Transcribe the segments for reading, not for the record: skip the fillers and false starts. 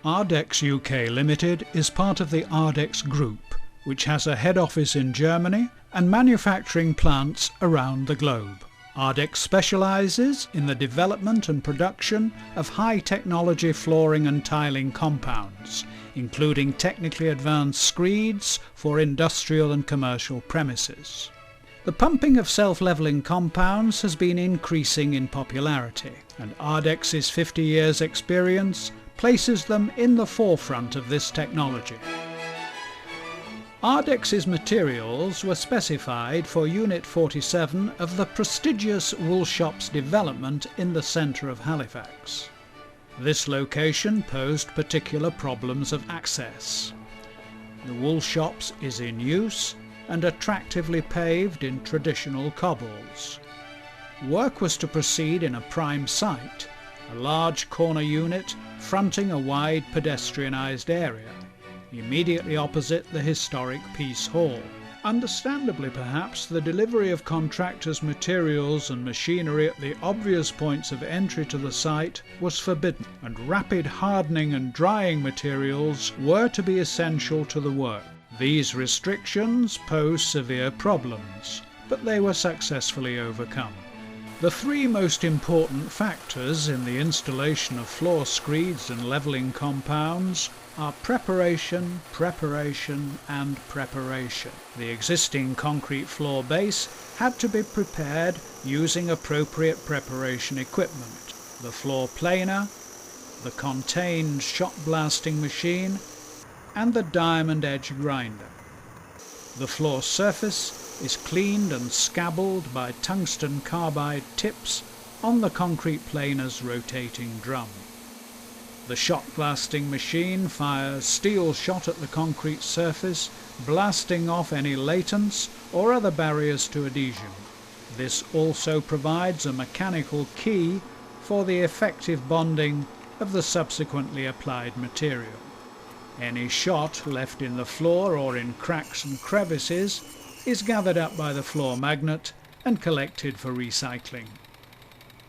Ardex UK Limited is part of the Ardex Group, which has a head office in Germany and manufacturing plants around the globe. Ardex specialises in the development and production of high-technology flooring and tiling compounds, including technically advanced screeds for industrial and commercial premises. The pumping of self-levelling compounds has been increasing in popularity, and Ardex's 50 years experience places them in the forefront of this technology. Ardex's materials were specified for Unit 47 of the prestigious Woolshops development in the centre of Halifax. This location posed particular problems of access. The Woolshops is in use and attractively paved in traditional cobbles. Work was to proceed in a prime site, a large corner unit fronting a wide pedestrianised area, immediately opposite the historic Peace Hall. Understandably perhaps, the delivery of contractors' materials and machinery at the obvious points of entry to the site was forbidden, and rapid hardening and drying materials were to be essential to the work. These restrictions posed severe problems, but they were successfully overcome. The three most important factors in the installation of floor screeds and levelling compounds are preparation, preparation and preparation. The existing concrete floor base had to be prepared using appropriate preparation equipment: the floor planer, the contained shot blasting machine and the diamond edge grinder. The floor surface is cleaned and scabbled by tungsten carbide tips on the concrete planer's rotating drum. The shot blasting machine fires steel shot at the concrete surface, blasting off any latents or other barriers to adhesion. This also provides a mechanical key for the effective bonding of the subsequently applied material. Any shot left in the floor or in cracks and crevices is gathered up by the floor magnet and collected for recycling.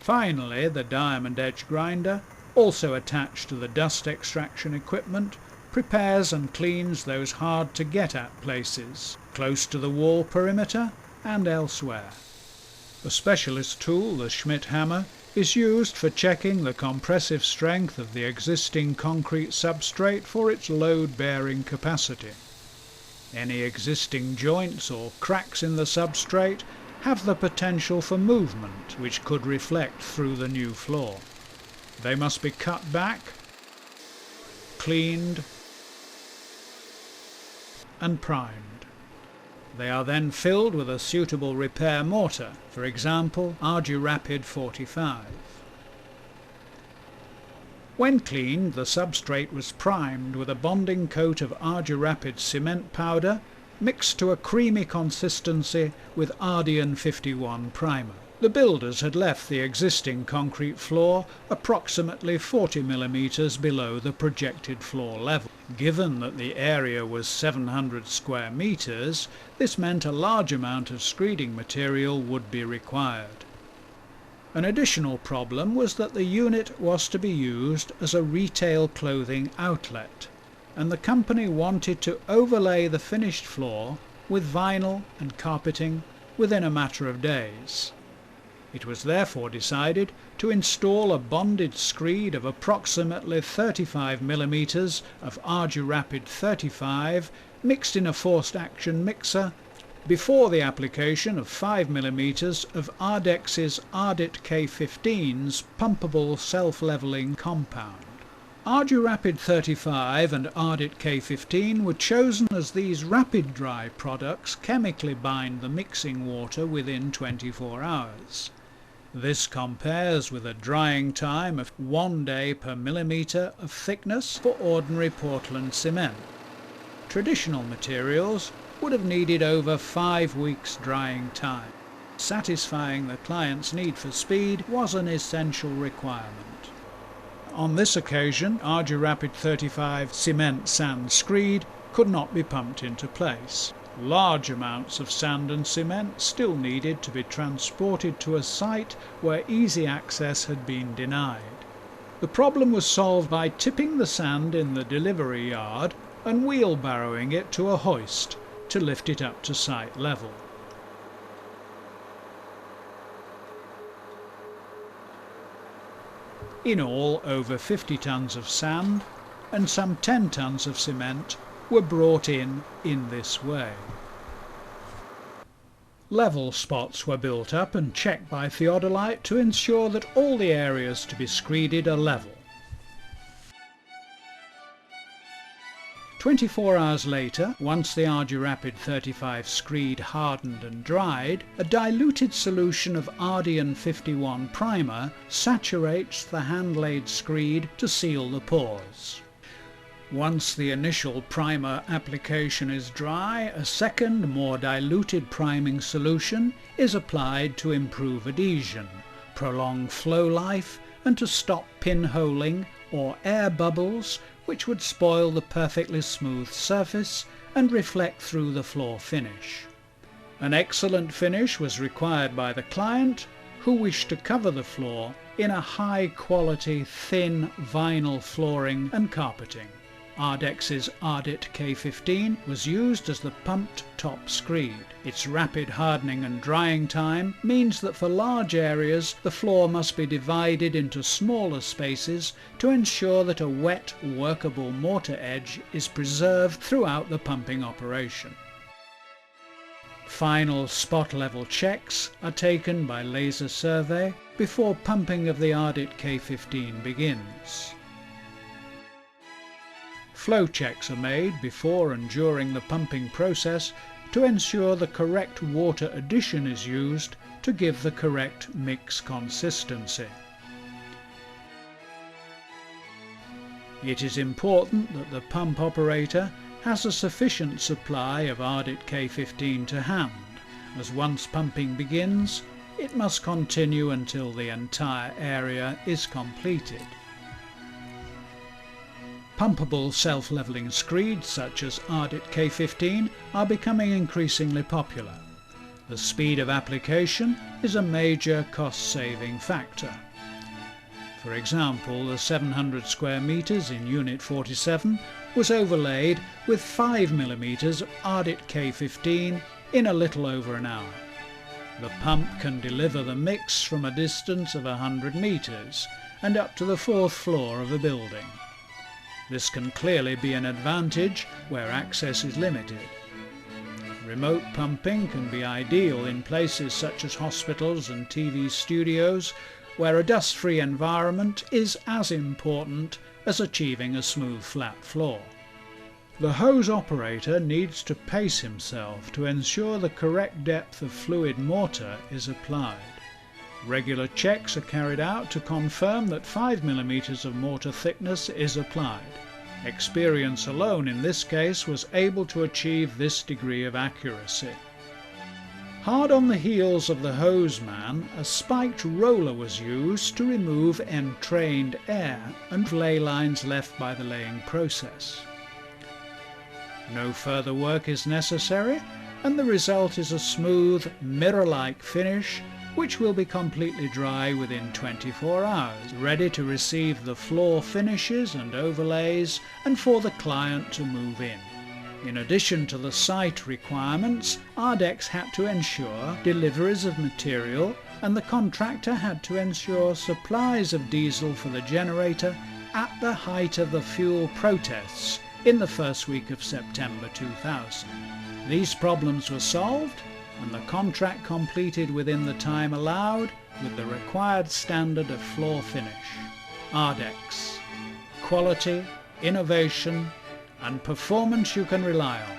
Finally, the diamond edge grinder, also attached to the dust extraction equipment, prepares and cleans those hard to get at places, close to the wall perimeter and elsewhere. A specialist tool, the Schmidt hammer, is used for checking the compressive strength of the existing concrete substrate for its load-bearing capacity. Any existing joints or cracks in the substrate have the potential for movement, which could reflect through the new floor. They must be cut back, cleaned and primed. They are then filled with a suitable repair mortar, for example Arderapid 45. When cleaned, the substrate was primed with a bonding coat of Arderapid cement powder mixed to a creamy consistency with Ardean 51 primer. The builders had left the existing concrete floor approximately 40 mm below the projected floor level. Given that the area was 700 square metres, this meant a large amount of screeding material would be required. An additional problem was that the unit was to be used as a retail clothing outlet, and the company wanted to overlay the finished floor with vinyl and carpeting within a matter of days. It was therefore decided to install a bonded screed of approximately 35 mm of Arderapid 35 mixed in a forced action mixer before the application of 5 mm of Ardex's Ardit K15's pumpable self-levelling compound. Arderapid 35 and Ardit K15 were chosen as these rapid dry products chemically bind the mixing water within 24 hours. This compares with a drying time of 1 day per millimetre of thickness for ordinary Portland cement. Traditional materials would have needed over 5 weeks drying time. Satisfying the client's need for speed was an essential requirement. On this occasion, Arderapid 35 cement sand screed could not be pumped into place. Large amounts of sand and cement still needed to be transported to a site where easy access had been denied. The problem was solved by tipping the sand in the delivery yard and wheelbarrowing it to a hoist to lift it up to site level. In all, over 50 tons of sand and some 10 tons of cement were brought in this way. Level spots were built up and checked by theodolite to ensure that all the areas to be screeded are level. 24 hours later, once the Arderapid 35 screed hardened and dried, a diluted solution of Ardean 51 primer saturates the hand-laid screed to seal the pores. Once the initial primer application is dry, a second, more diluted priming solution is applied to improve adhesion, prolong flow life, and to stop pinholing or air bubbles which would spoil the perfectly smooth surface and reflect through the floor finish. An excellent finish was required by the client, who wished to cover the floor in a high-quality thin vinyl flooring and carpeting. Ardex's Ardit K15 was used as the pumped top screed. Its rapid hardening and drying time means that for large areas the floor must be divided into smaller spaces to ensure that a wet, workable mortar edge is preserved throughout the pumping operation. Final spot level checks are taken by laser survey before pumping of the Ardit K15 begins. Flow checks are made before and during the pumping process to ensure the correct water addition is used to give the correct mix consistency. It is important that the pump operator has a sufficient supply of Ardit K15 to hand, as once pumping begins, it must continue until the entire area is completed. Pumpable self-levelling screeds such as Ardit K15 are becoming increasingly popular. The speed of application is a major cost-saving factor. For example, the 700 square metres in Unit 47 was overlaid with 5 mm of Ardit K15 in a little over an hour. The pump can deliver the mix from a distance of 100 metres and up to the 4th floor of a building. This can clearly be an advantage where access is limited. Remote pumping can be ideal in places such as hospitals and TV studios, where a dust-free environment is as important as achieving a smooth flat floor. The hose operator needs to pace himself to ensure the correct depth of fluid mortar is applied. Regular checks are carried out to confirm that 5 mm of mortar thickness is applied. Experience alone in this case was able to achieve this degree of accuracy. Hard on the heels of the hose man, a spiked roller was used to remove entrained air and ley lines left by the laying process. No further work is necessary, and the result is a smooth, mirror-like finish which will be completely dry within 24 hours, ready to receive the floor finishes and overlays and for the client to move in. In addition to the site requirements, Ardex had to ensure deliveries of material, and the contractor had to ensure supplies of diesel for the generator at the height of the fuel protests in the first week of September 2000. These problems were solved and the contract completed within the time allowed with the required standard of floor finish. Ardex. Quality, innovation and performance you can rely on.